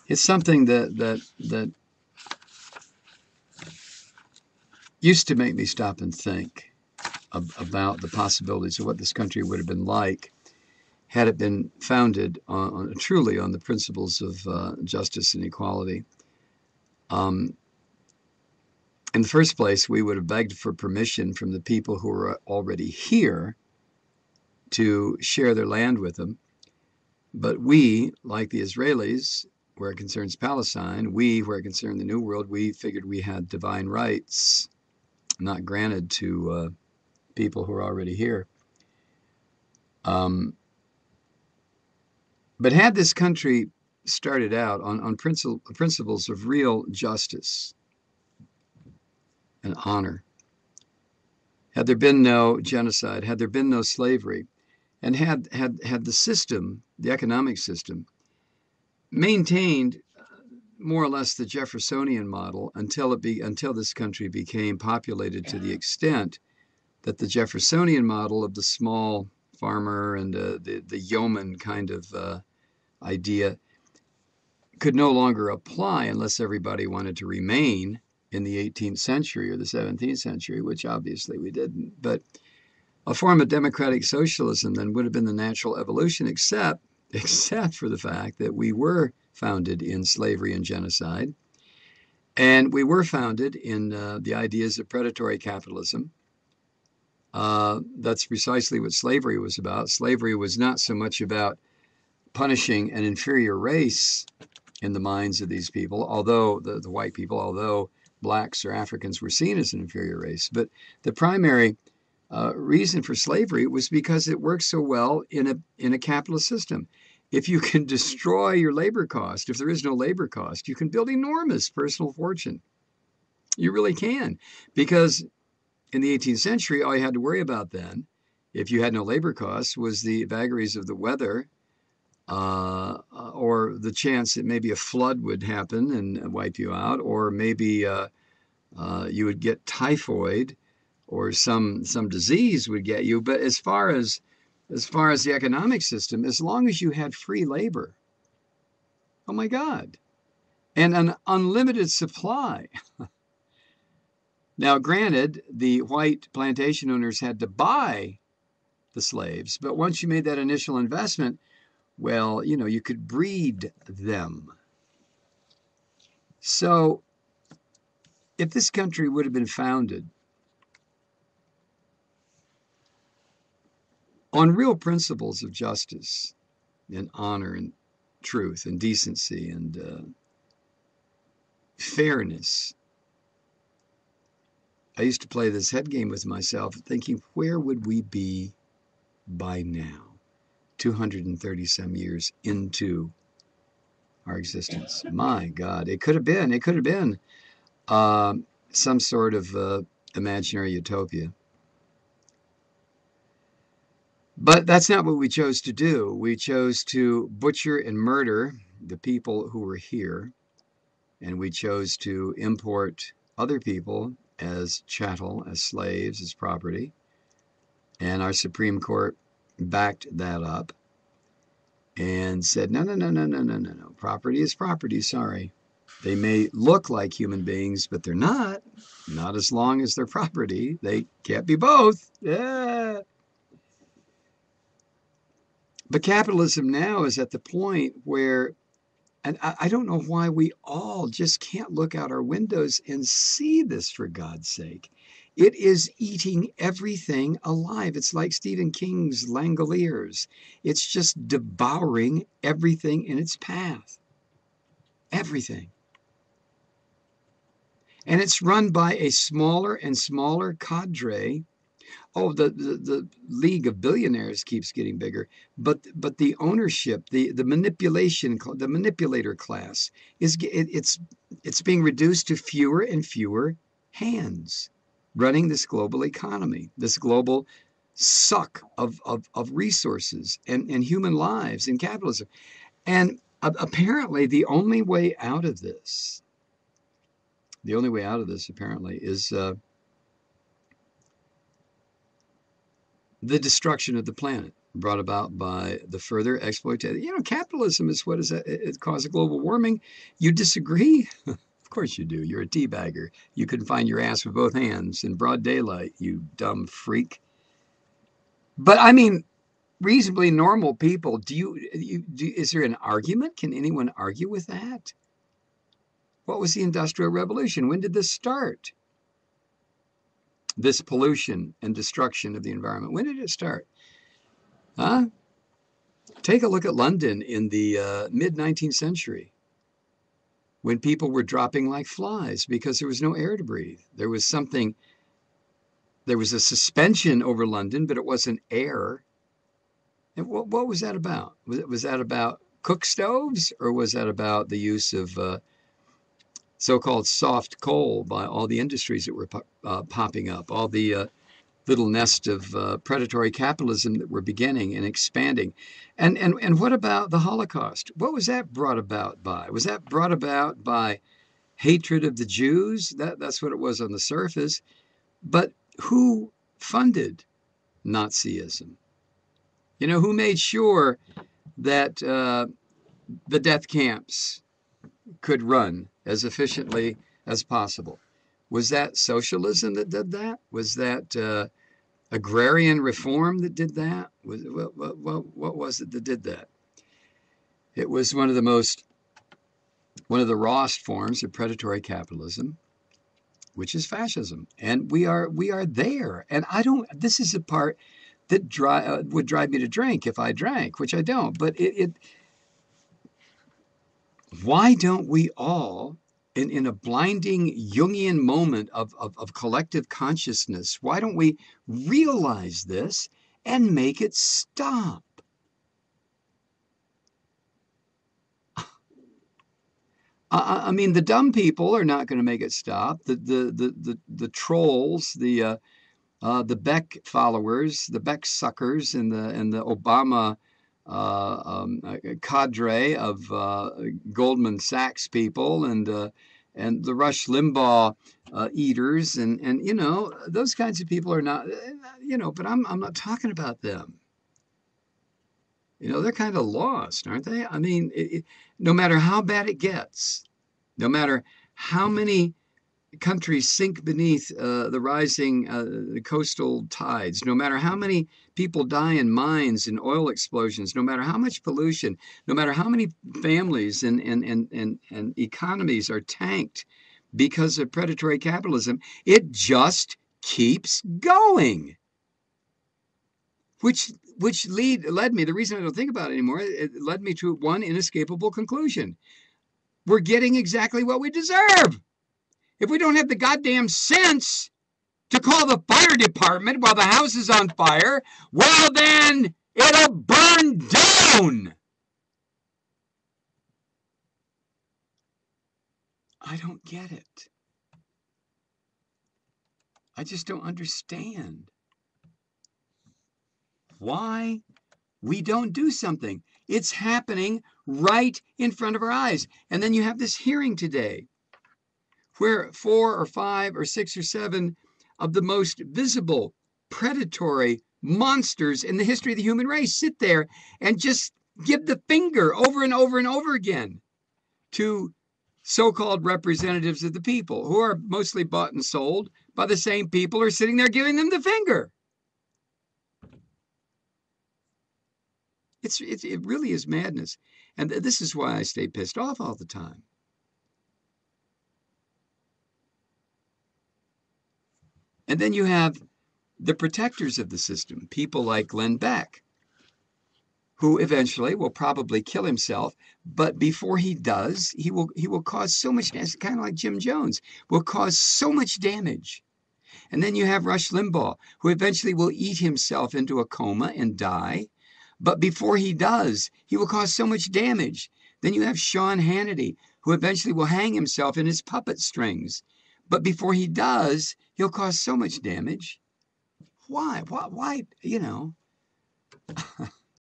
It's something that used to make me stop and think about the possibilities of what this country would have been like had it been founded truly on the principles of justice and equality. Um, in the first place, we would have begged for permission from the people who were already here to share their land with them. But we, like the Israelis, where it concerns Palestine, where it concerned the New World, we figured we had divine rights not granted to people who are already here. Um, but had this country started out on principles of real justice and honor, had there been no genocide, had there been no slavery, and had the system, the economic system, maintained more or less the Jeffersonian model until this country became populated to the extent that the Jeffersonian model of the small farmer and the yeoman kind of idea could no longer apply unless everybody wanted to remain in the 18th century or the 17th century, which obviously we didn't. But a form of democratic socialism then would have been the natural evolution, except for the fact that we were founded in slavery and genocide, and we were founded in the ideas of predatory capitalism. That's precisely what slavery was about. Slavery was not so much about punishing an inferior race in the minds of these people, although the white people, although blacks or Africans were seen as an inferior race. But the primary reason for slavery was because it works so well in a capitalist system. If you can destroy your labor cost, if there is no labor cost, you can build enormous personal fortune. You really can, because in the 18th century, all you had to worry about then, if you had no labor costs, was the vagaries of the weather, or the chance that maybe a flood would happen and wipe you out, or maybe you would get typhoid, or some disease would get you. But as far as the economic system, as long as you had free labor, oh my God, and an unlimited supply. Now, granted, the white plantation owners had to buy the slaves, but once you made that initial investment, well, you could breed them. So, if this country would have been founded on real principles of justice and honor and truth and decency and fairness, I used to play this head game with myself, thinking, where would we be by now, 230 some years into our existence? My God, it could have been uh, some sort of imaginary utopia. But that's not what we chose to do. We chose to butcher and murder the people who were here, and we chose to import other people as chattel, as slaves, as property. And our Supreme Court backed that up and said, no, no, no, no, no, no, no, no. Property is property, sorry. They may look like human beings, but they're not. Not as long as they're property. They can't be both. Yeah. But capitalism now is at the point where, and I don't know why we all just can't look out our windows and see this, for God's sake. It is eating everything alive. It's like Stephen King's Langoliers. It's just devouring everything in its path. Everything. And it's run by a smaller and smaller cadre. Oh, the League of Billionaires keeps getting bigger, but the ownership, the manipulation, the manipulator class it's being reduced to fewer and fewer hands running this global economy, this global suck of resources and human lives in capitalism. And apparently the only way out of this apparently is the destruction of the planet. brought about by the further exploitation. Capitalism is what is that? It caused global warming. You disagree? Of course you do. You're a teabagger. You can find your ass with both hands in broad daylight, you dumb freak. But I mean, reasonably normal people, is there an argument? Can anyone argue with that? What was the Industrial Revolution? When did this start? This pollution and destruction of the environment. When did it start? Huh? Take a look at London in the mid-19th century when people were dropping like flies because there was no air to breathe. There was a suspension over London, but it wasn't air. And what was that about? Was that about cook stoves, or was that about the use of so-called soft coal by all the industries that were popping up, all the little nest of predatory capitalism that were beginning and expanding? And what about the Holocaust? What was that brought about by? Was that brought about by hatred of the Jews? That's what it was on the surface. But who funded Nazism? Who made sure that the death camps could run as efficiently as possible? Was that socialism that did that? Was that agrarian reform that did that? What was it that did that? It was one of the rawest forms of predatory capitalism, which is fascism. And we are there. And this is a part that would drive me to drink if I drank, which I don't. But why don't we all, in a blinding Jungian moment of collective consciousness, why don't we realize this and make it stop? I mean, the dumb people are not going to make it stop. The trolls, the Beck followers, the Beck suckers, and the Obama cadre of Goldman Sachs people, and the Rush Limbaugh eaters, and those kinds of people are not, but I'm not talking about them. They're kind of lost, aren't they? I mean, no matter how bad it gets, no matter how many countries sink beneath the rising coastal tides, no matter how many people die in mines and oil explosions, no matter how much pollution, no matter how many families and economies are tanked because of predatory capitalism, it just keeps going. Which led me, the reason I don't think about it anymore, it led me to one inescapable conclusion. We're getting exactly what we deserve. If we don't have the goddamn sense to call the fire department while the house is on fire, well, then it'll burn down. I don't get it. I just don't understand why we don't do something. It's happening right in front of our eyes. And then you have this hearing today where 4 or 5 or 6 or 7 of the most visible predatory monsters in the history of the human race sit there and just give the finger over and over and over again to so-called representatives of the people, who are mostly bought and sold by the same people who are sitting there giving them the finger. It really is madness. And this is why I stay pissed off all the time. And then you have the protectors of the system, people like Glenn Beck, who eventually will probably kill himself. But before he does, he will cause so much damage, kind of like Jim Jones, will cause so much damage. And then you have Rush Limbaugh, who eventually will eat himself into a coma and die. But before he does, he will cause so much damage. Then you have Sean Hannity, who eventually will hang himself in his puppet strings. But before he does, he'll cause so much damage. Why? Why?